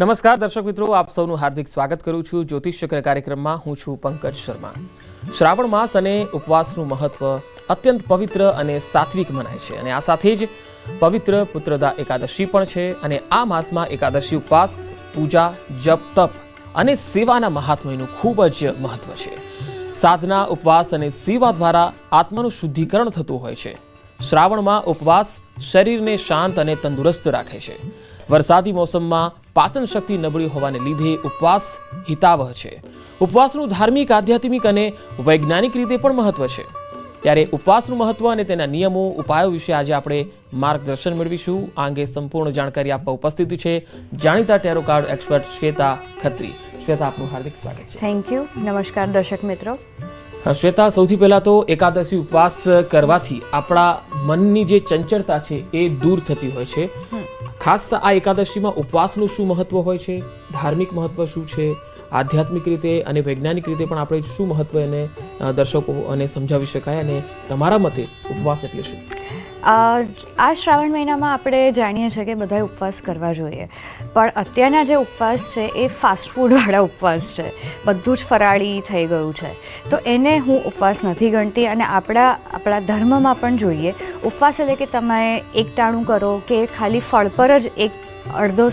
નમસ્કાર દર્શક મિત્રો, આપ સૌનું હાર્દિક સ્વાગત કરું છું જ્યોતિષ ચક્ર કાર્યક્રમમાં. હું છું પંકજ શર્મા. શ્રાવણ માસ અને ઉપવાસનું મહત્વ અત્યંત પવિત્ર અને સાત્વિક મનાય છે અને આ સાથે જ પવિત્ર પુત્રદા એકાદશી પણ છે. અને આ માસમાં એકાદશી ઉપવાસ, પૂજા, જપ, તપ અને સેવાના મહાત્મ્યનું ખૂબ જ મહત્વ છે. સાધના, ઉપવાસ અને સેવા દ્વારા આત્માનું શુદ્ધિકરણ થતું હોય છે. શ્રાવણમાં ઉપવાસ શરીરને શાંત અને તંદુરસ્ત રાખે છે. વરસાદી મોસમમાં પાચન શક્તિ નબળી હોવાને લીધે ઉપવાસ હિતાવહ છે. ઉપવાસનું ધાર્મિક, આધ્યાત્મિક અને વૈજ્ઞાનિક રીતે પણ મહત્વ છે. ત્યારે ઉપવાસનું મહત્વ અને તેના નિયમો, ઉપાયો વિશે આજે આપણે માર્ગદર્શન મેળવીશું. આ અંગે સંપૂર્ણ જાણકારી આપવા ઉપસ્થિત છે જાણીતા ટેરો કાર્ડ એક્સપર્ટ શ્વેતા ખત્રી. શ્વેતા, આપનું હાર્દિક સ્વાગત છે. Thank you. નમસ્કાર દર્શક મિત્રો. શ્વેતા, સૌથી પહેલા તો એકાદશી ઉપવાસ કરવાથી આપણા મનની જે ચંચળતા છે એ દૂર થતી હોય છે. ખાસ આ એકાદશીમાં ઉપવાસનું શું મહત્વ હોય છે, ધાર્મિક મહત્વ શું છે, આધ્યાત્મિક રીતે અને વૈજ્ઞાનિક રીતે પણ આપણે શું મહત્વ એને દર્શકો અને સમજાવી શકાય, અને તમારા મતે ઉપવાસ એટલે શું? આ શ્રાવણ મહિનામાં આપણે જાણીએ છીએ કે બધાએ ઉપવાસ કરવા જોઈએ, પણ અત્યારના જે ઉપવાસ છે એ ફાસ્ટફૂડવાળા ઉપવાસ છે. બધું જ ફરાળી થઈ ગયું છે, તો એને હું ઉપવાસ નથી ગણતી. અને આપણા ધર્મમાં પણ જોઈએ ઉપવાસ એટલે કે તમે એકટાણું કરો કે ખાલી ફળ પર જ એક અડધો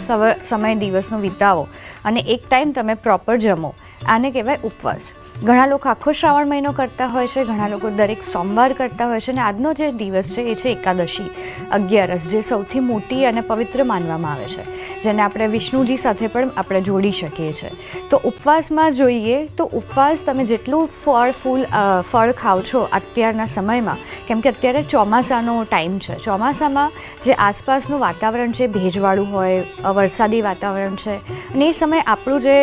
સમય દિવસનો વિતાવો અને એક ટાઈમ તમે પ્રોપર જમો, આને કહેવાય ઉપવાસ. ઘણા લોકો આખો શ્રાવણ મહિનો કરતા હોય છે, ઘણા લોકો દરેક સોમવાર કરતા હોય છે. અને આજનો જે દિવસ છે એ છે એકાદશી, 11, જે સૌથી મોટી અને પવિત્ર માનવામાં આવે છે, જેને આપણે વિષ્ણુજી સાથે પણ આપણે જોડી શકીએ છીએ. તો ઉપવાસમાં જોઈએ તો ઉપવાસ તમે જેટલું ફળ ખાઓ છો અત્યારના સમયમાં, કેમ કે અત્યારે ચોમાસાનો ટાઈમ છે. ચોમાસામાં જે આસપાસનું વાતાવરણ છે ભેજવાળું હોય, વરસાદી વાતાવરણ છે, અને એ સમયે આપણું જે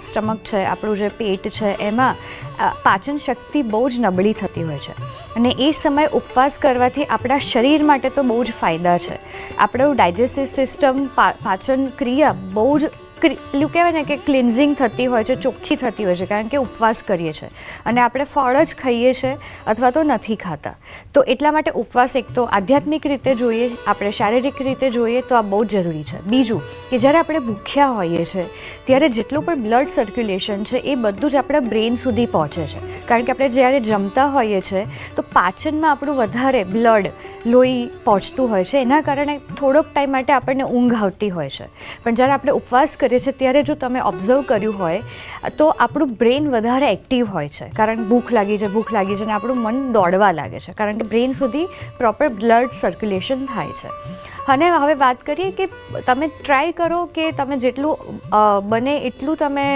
સ્ટમક છે, આપણું જે પેટ છે, એમાં પાચન શક્તિ બહુ જ નબળી થતી હોય છે. અને એ સમયે ઉપવાસ કરવાથી આપણા શરીર માટે તો બહુ જ ફાયદા છે. આપણું ડાયજેસ્ટિવ સિસ્ટમ, પાચન ક્રિયા બહુ જ પેલું કહેવાય ને કે ક્લિન્ઝિંગ થતી હોય છે, ચોખ્ખી થતી હોય છે, કારણ કે ઉપવાસ કરીએ છીએ અને આપણે ફળ જ ખાઈએ છીએ અથવા તો નથી ખાતા. તો એટલા માટે ઉપવાસ એક તો આધ્યાત્મિક રીતે જોઈએ, આપણે શારીરિક રીતે જોઈએ તો આ બહુ જ જરૂરી છે. બીજું કે જ્યારે આપણે ભૂખ્યા હોઈએ છીએ ત્યારે જેટલું પણ બ્લડ સર્ક્યુલેશન છે એ બધું જ આપણા બ્રેઇન સુધી પહોંચે છે. કારણ કે આપણે જ્યારે જમતા હોઈએ છીએ તો પાચનમાં આપણું વધારે બ્લડ, લોહી પહોંચતું હોય છે. એના કારણે થોડોક ટાઈમ માટે આપણને ઊંઘ આવતી હોય છે. પણ જ્યારે આપણે ઉપવાસ કરીએ છીએ ત્યારે જો તમે ઓબ્ઝર્વ કર્યું હોય તો આપણું બ્રેઇન વધારે એક્ટિવ હોય છે, કારણ ભૂખ લાગી છે અને આપણું મન દોડવા લાગે છે, કારણ કે બ્રેઇન સુધી પ્રોપર બ્લડ સર્ક્યુલેશન થાય છે. અને હવે વાત કરીએ કે તમે ટ્રાય કરો કે તમે જેટલું બને એટલું તમે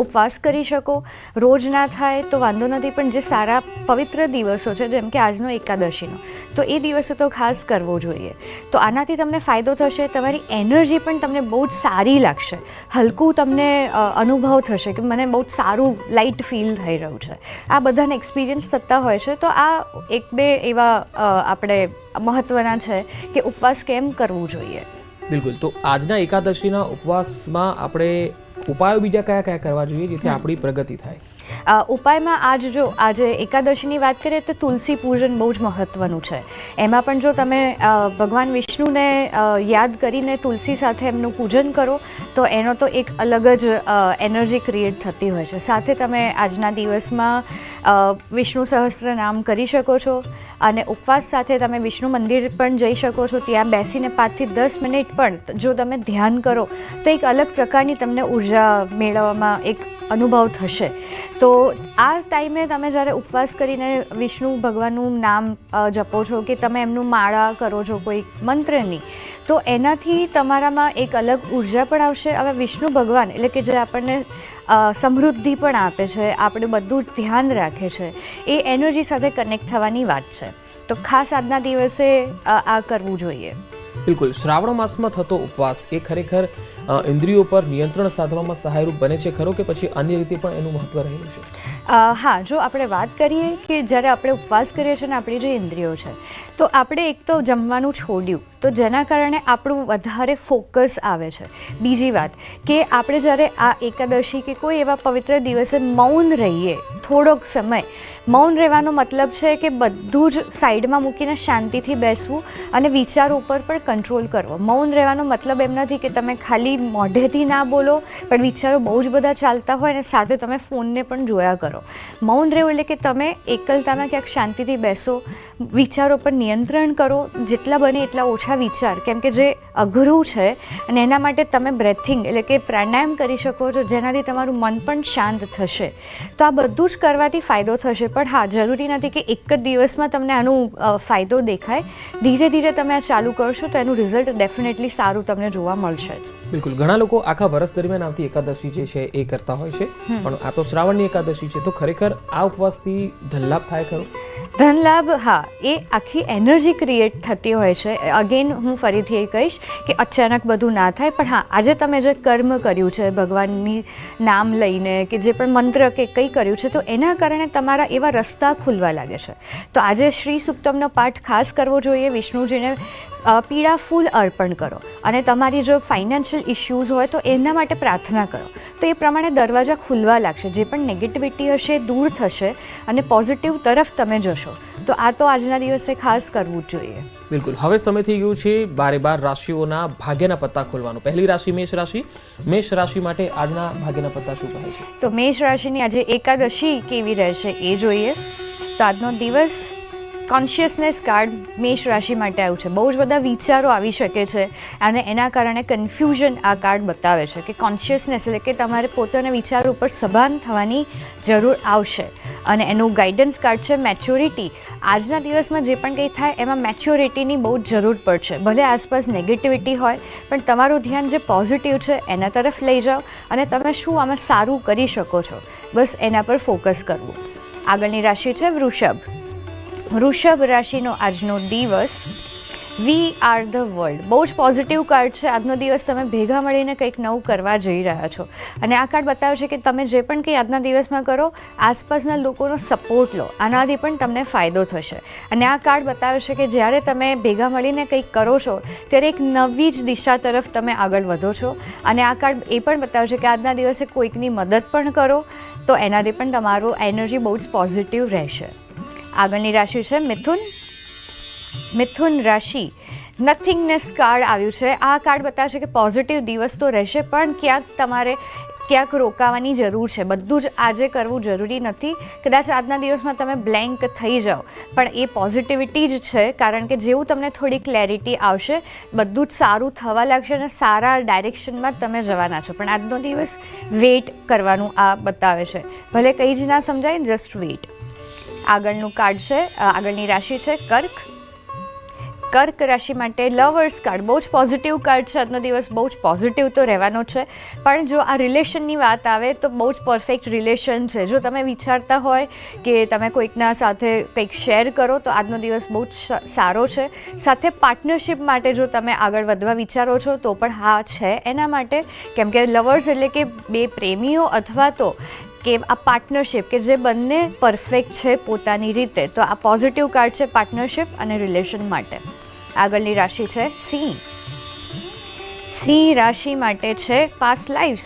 ઉપવાસ કરી શકો. રોજ ના થાય તો વાંધો નથી, પણ જે સારા પવિત્ર દિવસો છે જેમ કે આજનો એકાદશીનો, તો એ દિવસે તો ખાસ કરવો જોઈએ. તો આનાથી તમને ફાયદો થશે, તમારી એનર્જી પણ તમને બહુ જ સારી લાગશે, હલકું તમને અનુભવ થશે કે મને બહુ જ સારું લાઇટ ફીલ થઈ રહ્યું છે. આ બધાને એક્સપિરિયન્સ થતા હોય છે. તો આ એક બે એવા આપણે મહત્ત્વના છે કે ઉપવાસ કેમ કરવું જોઈએ. બિલકુલ. તો આજના એકાદશીના ઉપવાસમાં આપણે ઉપાયો બીજા કયા કયા કરવા જોઈએ જેથી આપણી પ્રગતિ થાય? ઉપાયમાં આજે એકાદશીની વાત કરીએ તો તુલસી પૂજન બહુ જ મહત્ત્વનું છે. એમાં પણ જો તમે ભગવાન વિષ્ણુને યાદ કરીને તુલસી સાથે એમનું પૂજન કરો તો એનો તો એક અલગ જ એનર્જી ક્રિએટ થતી હોય છે. સાથે તમે આજના દિવસમાં વિષ્ણુ સહસ્ત્ર નામ કરી શકો છો. અને ઉપવાસ સાથે તમે વિષ્ણુ મંદિર પણ જઈ શકો છો. ત્યાં બેસીને 5 થી 10 મિનિટ પણ જો તમે ધ્યાન કરો તો એક અલગ પ્રકારની તમને ઉર્જા મેળવવામાં એક અનુભવ થશે. તો આ ટાઈમે તમે જ્યારે ઉપવાસ કરીને વિષ્ણુ ભગવાનનું નામ જપો છો કે તમે એમનું માળા કરો છો કોઈ મંત્રની, તો એનાથી તમારામાં એક અલગ ઉર્જા પણ આવશે. હવે વિષ્ણુ ભગવાન એટલે કે જે આપણને સમૃદ્ધિ પણ આપે છે, આપણે બધું જ ધ્યાન રાખે છે, એ એનર્જી સાથે કનેક્ટ થવાની વાત છે. તો ખાસ આજના દિવસે આ કરવું જોઈએ. બિલકુલ. શ્રાવણ માસમાં થતો ઉપવાસ એ ખરેખર ઇન્દ્રિયો પર નિયંત્રણ સાધવામાં સહાયરૂપ બને છે ખરો, કે પછી અન્ય રીતે પણ એનું મહત્વ રહેલું છે? હા, જો આપણે વાત કરીએ કે જ્યારે આપણે ઉપવાસ કરીએ છીએ ને આપણી જે ઇન્દ્રિયો છે, તો આપણે એક તો જમવાનું છોડ્યું તો જેના કારણે આપણું વધારે ફોકસ આવે છે. બીજી વાત કે આપણે જ્યારે આ એકાદશી કે કોઈ એવા પવિત્ર દિવસે મૌન રહીએ થોડોક સમય, મૌન રહેવાનો મતલબ છે કે બધું જ સાઈડમાં મૂકીને શાંતિથી બેસવું અને વિચારો ઉપર પણ કંટ્રોલ કરવો. મૌન રહેવાનો મતલબ એમ નથી કે તમે ખાલી મોઢેથી ના બોલો પણ વિચારો બહુ જ બધા ચાલતા હોય અને સાથે તમે ફોનને પણ જોયા કરો. મૌન રહેવું એટલે કે તમે એકલતામાં ક્યાંક શાંતિથી બેસો, વિચારો પર નિયંત્રણ કરો, જેટલા બને એટલા ઓછા વિચાર, કેમ કે જે અઘરું છે અને એના માટે તમે બ્રેથિંગ એટલે કે પ્રાણાયામ કરી શકો છો જેનાથી તમારું મન પણ શાંત થશે. તો આ બધું જ કરવાથી ફાયદો થશે. પણ હા, જરૂરી નથી કે એક જ દિવસમાં તમને આનું ફાયદો દેખાય. ધીરે ધીરે તમે આ ચાલુ કરશો તો એનું રિઝલ્ટ ડેફિનેટલી સારું તમને જોવા મળશે જ. બિલકુલ. ઘણા લોકો આખા વર્ષ દરમિયાન આવતી એકાદશી જે છે એ કરતા હોય છે, પણ આ તો શ્રાવણની એકાદશી છે, તો ખરેખર આ ઉપવાસથી ધનલાભ થાય ખરો? ધનલાભ, હા, એ આખી એનર્જી ક્રિએટ થતી હોય છે. અગેન હું ફરીથી એ કહીશ કે અચાનક બધું ના થાય, પણ હા, આજે તમે જે કર્મ કર્યું છે ભગવાનની નામ લઈને કે જે પણ મંત્ર કે કંઈ કર્યું છે, તો એના કારણે તમારા એવા રસ્તા ખુલવા લાગે છે. તો આજે શ્રી સુક્તમનો પાઠ ખાસ કરવો જોઈએ. વિષ્ણુજીને પીળા ફૂલ અર્પણ કરો અને તમારી જો ફાઇનાન્શિયલ ઇશ્યુઝ હોય તો એના માટે પ્રાર્થના કરો. તો એ પ્રમાણે દરવાજા ખુલવા લાગશે. જે પણ નેગેટિવિટી હશે દૂર થશે અને પોઝિટિવ તરફ તમે જશો. તો આ તો આજના દિવસે ખાસ કરવું જ જોઈએ. બિલકુલ. હવે સમય થઈ ગયું છે 12 રાશિઓના ભાગ્યના પત્તા ખોલવાનો. પહેલી રાશિ મેષ રાશિ. મેષ રાશિ માટે આજના ભાગ્યના પત્તા શું કહે છે? તો મેષ રાશિની આજે એકાદશી કેવી રહેશે એ જોઈએ. તો આજનો દિવસ કોન્શિયસનેસ કાર્ડ મેષ રાશિ માટે આવ્યું છે. બહુ જ બધા વિચારો આવી શકે છે અને એના કારણે કન્ફ્યુઝન આ કાર્ડ બતાવે છે કે કોન્શિયસનેસ એટલે કે તમારે પોતાના વિચારો ઉપર સભાન થવાની જરૂર આવશે. અને એનું ગાઈડન્સ કાર્ડ છે મેચ્યોરિટી. આજના દિવસમાં જે પણ કંઈ થાય એમાં મેચ્યોરિટીની બહુ જ જરૂર પડશે. ભલે આસપાસ નેગેટિવિટી હોય પણ તમારું ધ્યાન જે પોઝિટિવ છે એના તરફ લઈ જાઓ અને તમે શું આમાં સારું કરી શકો છો બસ એના પર ફોકસ કરવું. આગળની રાશિ છે વૃષભ. વૃષભ રાશિનો આજનો દિવસ વી આર ધ વર્લ્ડ. બહુ જ પોઝિટિવ કાર્ડ છે. આજનો દિવસ તમે ભેગા મળીને કંઈક નવું કરવા જઈ રહ્યા છો અને આ કાર્ડ બતાવે છે કે તમે જે પણ કંઈ આજના દિવસમાં કરો આસપાસના લોકોનો સપોર્ટ લો. આનાથી પણ તમને ફાયદો થશે. અને આ કાર્ડ બતાવે છે કે જ્યારે તમે ભેગા મળીને કંઈક કરો છો ત્યારે એક નવી જ દિશા તરફ તમે આગળ વધો છો. અને આ કાર્ડ એ પણ બતાવે છે કે આજના દિવસે કોઈકની મદદ પણ કરો તો એનાથી પણ તમારું એનર્જી બહુ જ પોઝિટિવ રહેશે. આગળની રાશિ છે મિથુન. મિથુન રાશિ નથિંગનેસ કાર્ડ આવ્યું છે. આ કાર્ડ બતાવે છે કે પોઝિટિવ દિવસ તો રહેશે પણ તમારે ક્યાંક રોકાવાની જરૂર છે. બધું જ આજે કરવું જરૂરી નથી. કદાચ આજના દિવસમાં તમે બ્લેન્ક થઈ જાઓ પણ એ પોઝિટિવિટી જ છે, કારણ કે જેવું તમને થોડી ક્લેરિટી આવશે બધું જ સારું થવા લાગશે અને સારા ડાયરેક્શનમાં તમે જવાના છો. પણ આજનો દિવસ વેઇટ કરવાનું આ બતાવે છે. ભલે કંઈ જ ના સમજાય, જસ્ટ વેઇટ. આગળનું કાર્ડ છે, આગળની રાશિ છે કર્ક. કર્ક રાશિ માટે લવર્સ કાર્ડ. બહુ જ પોઝિટિવ કાર્ડ છે. આજનો દિવસ બહુ જ પોઝિટિવ તો રહેવાનો છે પણ જો આ રિલેશનની વાત આવે તો બહુ જ પરફેક્ટ રિલેશન છે. જો તમે વિચારતા હોય કે તમે કોઈકના સાથે કંઈક શેર કરો તો આજનો દિવસ બહુ જ સારો છે. સાથે પાર્ટનરશિપ માટે જો તમે આગળ વધવા વિચારો છો તો પણ હા છે એના માટે, કેમ કે લવર્સ એટલે કે બે પ્રેમીઓ અથવા તો કે આ પાર્ટનરશિપ કે જે બંને પરફેક્ટ છે પોતાની રીતે. તો આ પોઝિટિવ કાર્ડ છે પાર્ટનરશિપ અને રિલેશન માટે. આગળની રાશિ છે સિંહ. સિંહ રાશિ માટે છે પાસ્ટ લાઈફ્સ.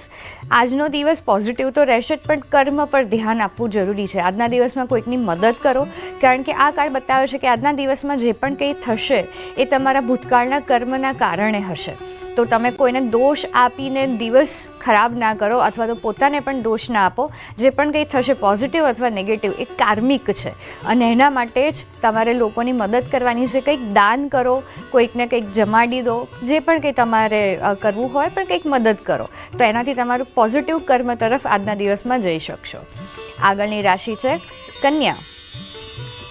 આજનો દિવસ પોઝિટિવ તો રહેશે જ પણ કર્મ પર ધ્યાન આપવું જરૂરી છે. આજના દિવસમાં કોઈકની મદદ કરો, કારણ કે આ કાર્ડ બતાવે છે કે આજના દિવસમાં જે પણ કંઈ થશે એ તમારા ભૂતકાળના કર્મના કારણે હશે. તો તમે કોઈને દોષ આપીને દિવસ ખરાબ ના કરો અથવા તો પોતાને પણ દોષ ના આપો. જે પણ કંઈ થશે પોઝિટિવ અથવા નેગેટિવ એ કાર્મિક છે અને એના માટે જ તમારે લોકોની મદદ કરવાની છે. કંઈક દાન કરો, કોઈકને કંઈક જમાડી દો, જે પણ કંઈ તમારે કરવું હોય પણ કંઈક મદદ કરો તો એનાથી તમારું પોઝિટિવ કર્મ તરફ આજના દિવસમાં જઈ શકશો. આગળની રાશિ છે કન્યા.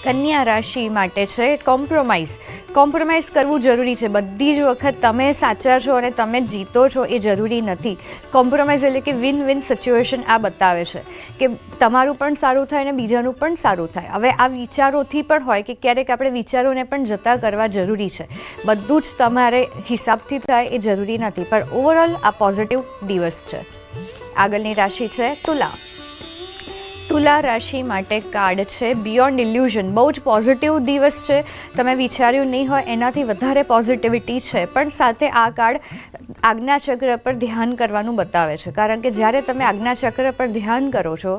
કન્યા રાશિ માટે છે કોમ્પ્રોમાઇઝ. કોમ્પ્રોમાઇઝ કરવું જરૂરી છે. બધી જ વખત તમે સાચા છો અને તમે જીતો છો એ જરૂરી નથી. કોમ્પ્રોમાઇઝ એટલે કે વિન વિન સિચ્યુએશન આ બતાવે છે કે તમારું પણ સારું થાય અને બીજાનું પણ સારું થાય. હવે આ વિચારોથી પણ હોય કે ક્યારેક આપણે વિચારોને પણ જતા કરવા જરૂરી છે. બધું જ તમારે હિસાબથી થાય એ જરૂરી નથી પણ ઓવરઓલ આ પોઝિટિવ દિવસ છે. આગળની રાશિ છે તુલા. તુલા રાશિ માટે કાર્ડ છે બિયોન્ડ ઇલ્યુઝન. બહુ જ પોઝિટિવ દિવસ છે. તમે વિચાર્યું નહીં હોય એનાથી વધારે પોઝિટિવિટી છે. પણ સાથે આ કાર્ડ આજ્ઞાચક્ર પર ધ્યાન કરવાનું બતાવે છે. કારણ કે જ્યારે તમે આજ્ઞાચક્ર પર ધ્યાન કરો છો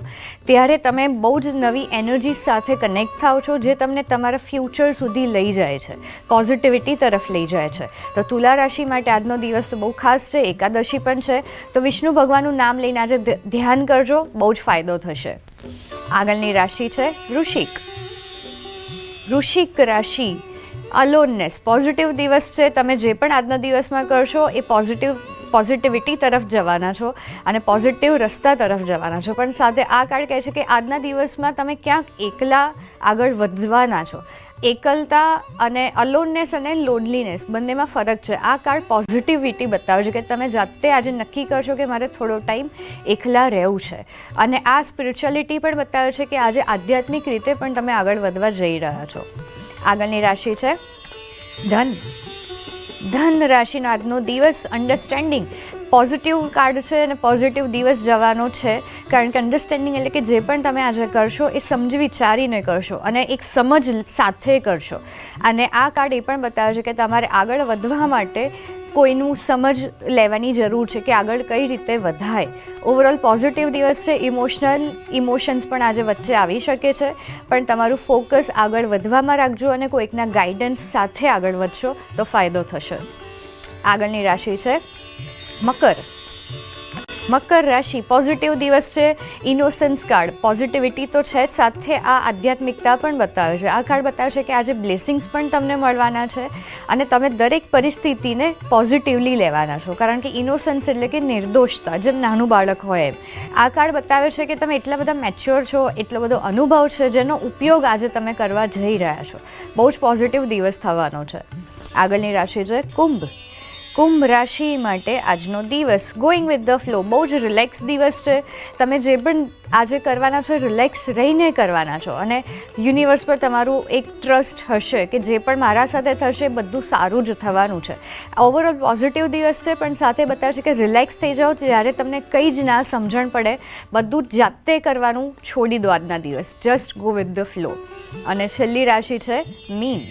ત્યારે તમે બહુ જ નવી એનર્જી સાથે કનેક્ટ થાઓ છો, જે તમને તમારા ફ્યુચર સુધી લઈ જાય છે, પોઝિટિવિટી તરફ લઈ જાય છે. તો તુલા રાશિ માટે આજનો દિવસ તો બહુ ખાસ છે. એકાદશી પણ છે, તો વિષ્ણુ ભગવાનનું નામ લઈને આજે ધ્યાન કરજો, બહુ જ ફાયદો થશે. આગળની રાશિ છે વૃશ્ચિક. વૃશ્ચિક રાશિ અલોનનેસ. પોઝિટિવ દિવસ છે. તમે જે પણ આજના દિવસમાં કરશો એ પોઝિટિવિટી તરફ જવાના છો અને પોઝિટિવ રસ્તા તરફ જવાના છો. પણ સાથે આ કાર્ડ કહે છે કે આજના દિવસમાં તમે ક્યાંક એકલા આગળ વધવાના છો. એકલતા અને અલોનનેસ અને લોનલીનેસ બંનેમાં ફરક છે. આ કાર્ડ પોઝિટિવિટી બતાવે છે કે તમે જાતે આજે નક્કી કરશો કે મારે થોડો ટાઈમ એકલા રહેવું છે. અને આ સ્પિરિચ્યુઅલિટી પણ બતાવે છે કે આજે આધ્યાત્મિક રીતે પણ તમે આગળ વધવા જઈ રહ્યા છો. આગળની રાશિ છે ધન. ધન રાશિનો આજનો દિવસ અન્ડરસ્ટેન્ડિંગ. પોઝિટિવ કાર્ડ છે અને પોઝિટિવ દિવસ જવાનો છે. કારણ કે અન્ડરસ્ટેન્ડિંગ એટલે કે જે પણ તમે આજે કરશો એ સમજી વિચારીને કરશો અને એક સમજ સાથે કરશો. અને આ કાર્ડ એ પણ બતાવે છે કે તમારે આગળ વધવા માટે કોઈનું સમજ લેવાની જરૂર છે કે આગળ કઈ રીતે વધાય. ઓવરઓલ પોઝિટિવ દિવસ છે. ઇમોશન્સ પણ આજે વચ્ચે આવી શકે છે, પણ તમારું ફોકસ આગળ વધવામાં રાખજો અને કોઈકના ગાઈડન્સ સાથે આગળ વધશો તો ફાયદો થશે. આગળની રાશિ છે મકર. મકર રાશિ પોઝિટિવ દિવસ છે. Innocence card. પોઝિટિવિટી તો છે જ, સાથે આ આધ્યાત્મિકતા પણ બતાવે છે. આ કાર્ડ બતાવે છે કે આજે બ્લેસિંગ્સ પણ તમને મળવાના છે અને તમે દરેક પરિસ્થિતિને પોઝિટિવલી લેવાના છો. કારણ કે ઇનોસન્સ એટલે કે નિર્દોષતા, જેમ નાનું બાળક હોય એમ. આ કાર્ડ બતાવે છે કે તમે એટલા બધા મેચ્યોર છો, એટલો બધો અનુભવ છે, જેનો ઉપયોગ આજે તમે કરવા જઈ રહ્યા છો. બહુ જ પોઝિટિવ દિવસ થવાનો છે. આગળની રાશિ છે કુંભ. કુંભ રાશિ માટે આજનો દિવસ ગોઈંગ વિથ ધ ફ્લો. બહુ જ રિલેક્સ દિવસ છે. તમે જે પણ આજે કરવાના છો રિલેક્સ રહીને કરવાના છો અને યુનિવર્સ પર તમારું એક ટ્રસ્ટ હશે કે જે પણ મારા સાથે થશે બધું સારું જ થવાનું છે. ઓવરઓલ પોઝિટિવ દિવસ છે, પણ સાથે બતાવે છે કે રિલેક્સ થઈ જાઓ. જ્યારે તમને કંઈ જ ના સમજણ પડે બધું જાતે કરવાનું છોડી દો આજના દિવસ. Just go with the flow. અને છેલ્લી રાશિ છે મીન.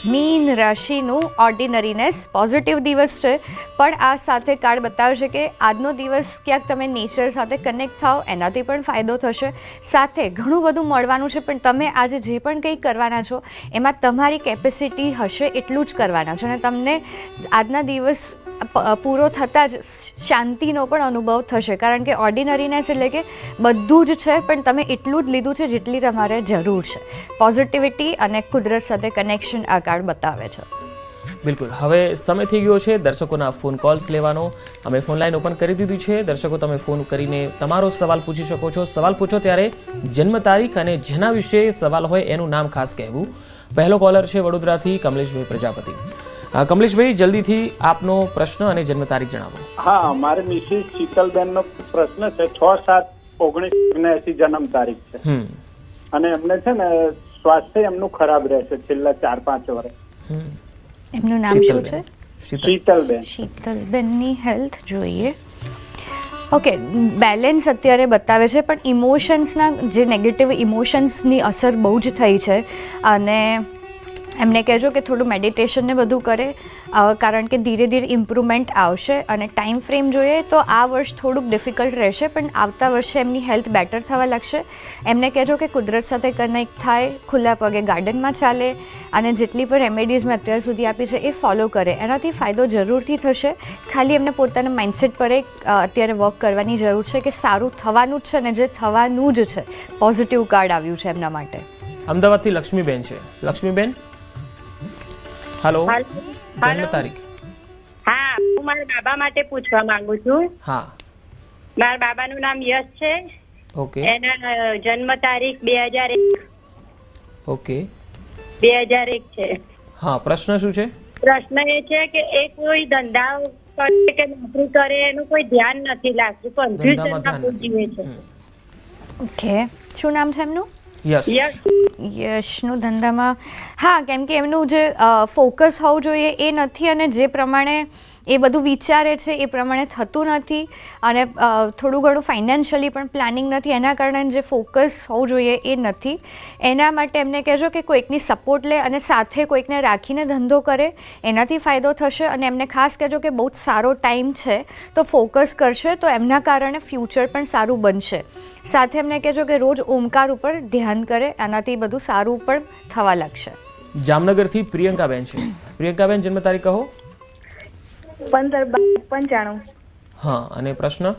મીન રાશિનું ઓર્ડિનરીનેસ. પોઝિટિવ દિવસ છે, પણ આ સાથે કાર્ડ બતાવે છે કે આજનો દિવસ ક્યાંક તમે નેચર સાથે કનેક્ટ થાઓ એનાથી પણ ફાયદો થશે. સાથે ઘણું બધું મળવાનું છે, પણ તમે આજે જે પણ કંઈ કરવાના છો એમાં તમારી કેપેસિટી હશે એટલું જ કરવાના છો. અને તમને આજના દિવસ પૂરો થતાં જ શાંતિનો પણ અનુભવ થશે. કારણ કે ઓર્ડિનરીનેસ એટલે કે બધું જ છે, પણ તમે એટલું જ લીધું છે જેટલી તમારે જરૂર છે. પોઝિટિવિટી અને કુદરત સાથે કનેક્શન આ કાર્ડ બતાવે છે. બિલકુલ. હવે સમય થઈ ગયો છે દર્શકોના ફોન કોલ્સ લેવાનો. અમે ફોન લાઈન ઓપન કરી દીધી છે. દર્શકો તમે ફોન કરીને તમારો સવાલ પૂછી શકો છો. સવાલ પૂછો ત્યારે જન્મ તારીખ અને જેના વિશે સવાલ હોય એનું નામ ખાસ કહેવું. પહેલો કોલર છે વડોદરાથી કમલેશભાઈ પ્રજાપતિ. કમલેશભાઈ, જલ્દીથી આપનો પ્રશ્ન અને જન્મ તારીખ જણાવો. હા, મારે મિસિસ શીતલબેનનો પ્રશ્ન છે. 6/7/1979 જન્મ તારીખ છે અને એમને છે ને સ્વાસ્થ્ય એમનું ખરાબ રહેશે છેલ્લા 4-5 વર્ષ. એમનું નામ શું છે? શીતલબેન. શીતલબેનની હેલ્થ જોઈએ. ઓકે, બેલેન્સ અત્યારે બતાવે છે, પણ ઇમોશન્સના જે નેગેટિવ ઇમોશન્સની અસર બહુ જ થઈ છે. અને એમને કહેજો કે થોડું મેડિટેશન ને બધું કરે, કારણ કે ધીરે ધીરે ઇમ્પ્રુવમેન્ટ આવશે. અને ટાઈમ ફ્રેમ જોઈએ તો આ વર્ષ થોડુંક ડિફિકલ્ટ રહેશે, પણ આવતા વર્ષે એમની હેલ્થ બેટર થવા લાગશે. એમને કહેજો કે કુદરત સાથે કનેક્ટ થાય, ખુલ્લા પગે ગાર્ડનમાં ચાલે અને જેટલી પણ રેમેડીઝ મેં અત્યાર સુધી આપી છે એ ફોલો કરે. એનાથી ફાયદો જરૂરથી થશે. ખાલી એમને પોતાના માઇન્ડસેટ પર અત્યારે વર્ક કરવાની જરૂર છે કે સારું થવાનું જ છે અને જે થવાનું જ છે. પોઝિટિવ કાર્ડ આવ્યું છે એમના માટે. અમદાવાદથી લક્ષ્મીબેન છે. લક્ષ્મીબેન, હેલો. જન્મ તારીખ? હા, હું મારા બાબા માટે પૂછવા માંગુ છું. હા. મારા બાબાનું નામ યશ છે. ઓકે. એના જન્મ તારીખ 2001. ઓકે. 2001 છે. હા, પ્રશ્ન શું છે? પ્રશ્ન એ છે કે એ કોઈ ધંધા કરે કે નોકરી કરે એનું કોઈ ધ્યાન નથી લાગતું, કન્ફ્યુઝનમાં જીવે છે. ઓકે, શું નામ છે એમનું? યશ. યશનું ધંધામાં, હા, કેમ કે એમનું જે ફોકસ હોવું જોઈએ એ નથી અને જે પ્રમાણે એ બધું વિચારે છે એ પ્રમાણે થતું નથી અને થોડું ઘણું ફાઇનાન્શિયલી પણ પ્લાનિંગ નથી, એના કારણે જે ફોકસ હોવું જોઈએ એ નથી. એના માટે એમને કહેજો કે કોઈકની સપોર્ટ લે અને સાથે કોઈકને રાખીને ધંધો કરે, એનાથી ફાયદો થશે. અને એમને ખાસ કહેજો કે બહુ જ સારો ટાઈમ છે તો ફોકસ કરશે તો એમના કારણે ફ્યુચર પણ સારું બનશે. સાથે એમને કહેજો કે રોજ ઓમકાર ઉપર ધ્યાન કરે, આનાથી બધું સારું પણ થવા લાગશે. જામનગરથી પ્રિયંકાબેન છે. પ્રિયંકાબેન, જન્મ તારીખ કહો. 15/12/95. હા, અને પ્રશ્ન એ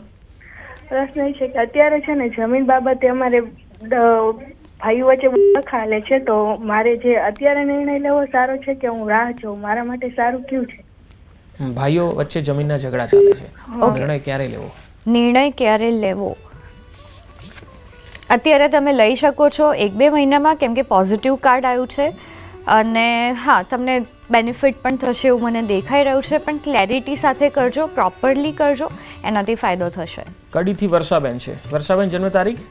છે કે અત્યારે છે ને જમીન બાબતે અમારે ભાઈઓ વચ્ચે લખાલે છે, તો મારે જે અત્યારે નિર્ણય લેવો સારો છે કે હું રાહ જોઉં, મારા માટે સારું કયું છે? ભાઈઓ વચ્ચે જમીનના ઝઘડા ચાલે છે, નિર્ણય ક્યારે લેવો? નિર્ણય ક્યારે લેવો અત્યારે તમે લઈ શકો છો 1-2 મહિનામાં, કેમ કે પોઝિટિવ કાર્ડ આવ્યું છે અને હા તમને બેનિફિટ પણ થશે એવું મને દેખાઈ રહ્યું છે. પણ ક્લેરિટી સાથે કરજો, પ્રોપરલી કરજો, એનાથી ફાયદો થશે. કડીથી વર્ષાબેન છે. વર્ષાબેન, જન્મ તારીખ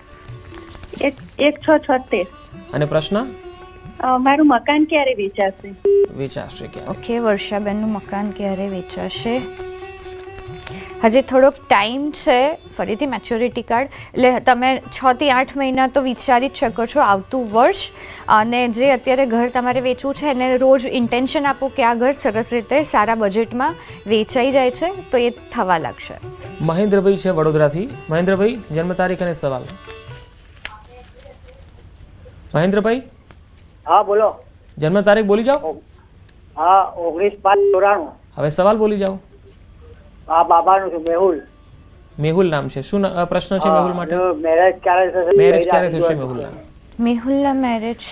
1/6/76. અને પ્રશ્ન મારું મકાન ક્યારે વેચાશે? વેચાશે ક્યારે? ઓકે, વર્ષાબેનનું મકાન ક્યારે વેચાશે? હજી થોડોક ટાઈમ છે. ફરીથી મેચ્યોરિટી કાર્ડ, એટલે તમે 6 થી 8 મહિના તો વિચારી જ શકો છો આવતું વર્ષ. અને જે અત્યારે ઘર તમારે વેચવું છે એને રોજ ઇન્ટેન્શન આપો કે આ ઘર સરસ રીતે સારા બજેટમાં વેચાઈ જાય છે તો એ થવા લાગશે. મહેન્દ્રભાઈ છે વડોદરાથી. મહેન્દ્રભાઈ, જન્મ તારીખ અને સવાલ. મહેન્દ્રભાઈ, હા બોલો. જન્મ તારીખ બોલી જાઓ. હા, 19/5/94. હવે સવાલ બોલી જાઓ. આ બાબાનું છે મેહુલ. મેહુલ નામ છે. શું પ્રશ્ન છે મેહુલ માટે? મેરેજ ક્યારે થશે? મેરેજ ક્યારે થશે મેહુલના? મેહુલના મેરેજ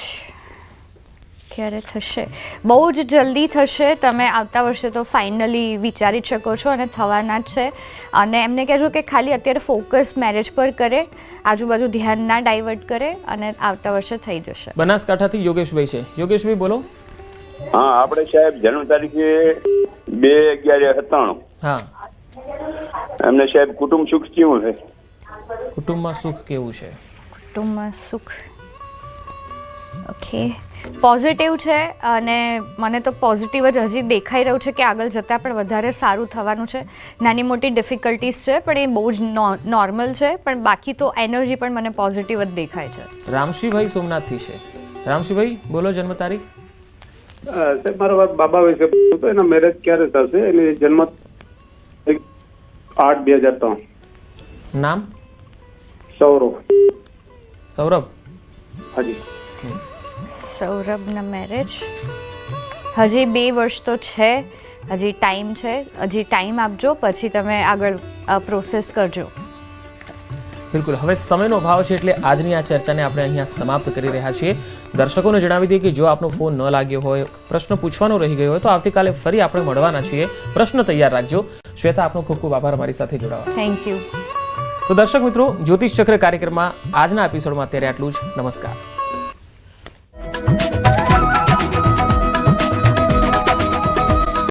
ક્યારે થશે? બહુ જ જલ્દી થશે. તમે આવતા વર્ષે તો ફાઇનલી વિચારી જ શકો છો અને થવાના જ છે. અને એમને કહેજો કે ખાલી અત્યારે ફોકસ મેરેજ પર કરે, આજુબાજુ ધ્યાન ના ડાયવર્ટ કરે અને આવતા વર્ષે થઈ જશે. બનાસકાંઠાથી યોગેશભાઈ છે. યોગેશભાઈ બોલો. હા, આપણે સાહેબ જન્મ તારીખે 2/11/97. હા, એમને સાહેબ કુટુંબ સુખ કેવું છે? કુટુંબમાં સુખ કેવું છે? કુટુંબમાં સુખ ઓકે, પોઝિટિવ છે. અને મને તો પોઝિટિવ જ હજી દેખાઈ રહ્યું છે કે આગળ જતાં પણ વધારે સારું થવાનું છે. નાની મોટી ડિફિકલ્ટીઝ છે પણ એ બહુ જ નોર્મલ છે, પણ બાકી તો એનર્જી પણ મને પોઝિટિવ જ દેખાય છે. રામશીભાઈ સોમનાથથી છે. રામશીભાઈ બોલો, જન્મ તારીખ. સાહેબ મારો વાત બાબા વિશે પૂછ્યું તો એના મેરેજ ક્યારે થશે? એની જન્મ 8/2003. નામ? સૌરભ. સૌરભ. હાજી. સૌરભના મેરેજ હજી 2 વર્ષ તો છે, હજી ટાઈમ છે. હજી ટાઈમ આપજો, પછી તમે આગળ પ્રોસેસ કરજો. બિલકુલ. હવે સમયનો અભાવ છે એટલે આજની આ ચર્ચાને આપણે અહીંયા સમાપ્ત કરી રહ્યા છીએ. દર્શકોને જણાવી દઈએ કે જો આપનો ફોન ન લાગ્યો હોય, પ્રશ્ન પૂછવાનો રહી ગયો હોય તો આવતીકાલે ફરી આપણે મળવાના છીએ. પ્રશ્ન તૈયાર રાખજો. શ્વેતા, આપનો ખૂબ ખૂબ આભાર મારી સાથે જોડાવા. Thank you. તો દર્શક મિત્રો, જ્યોતિષ ચક્ર કાર્યક્રમમાં આજના એપિસોડમાં અત્યારે આટલું જ. નમસ્કાર.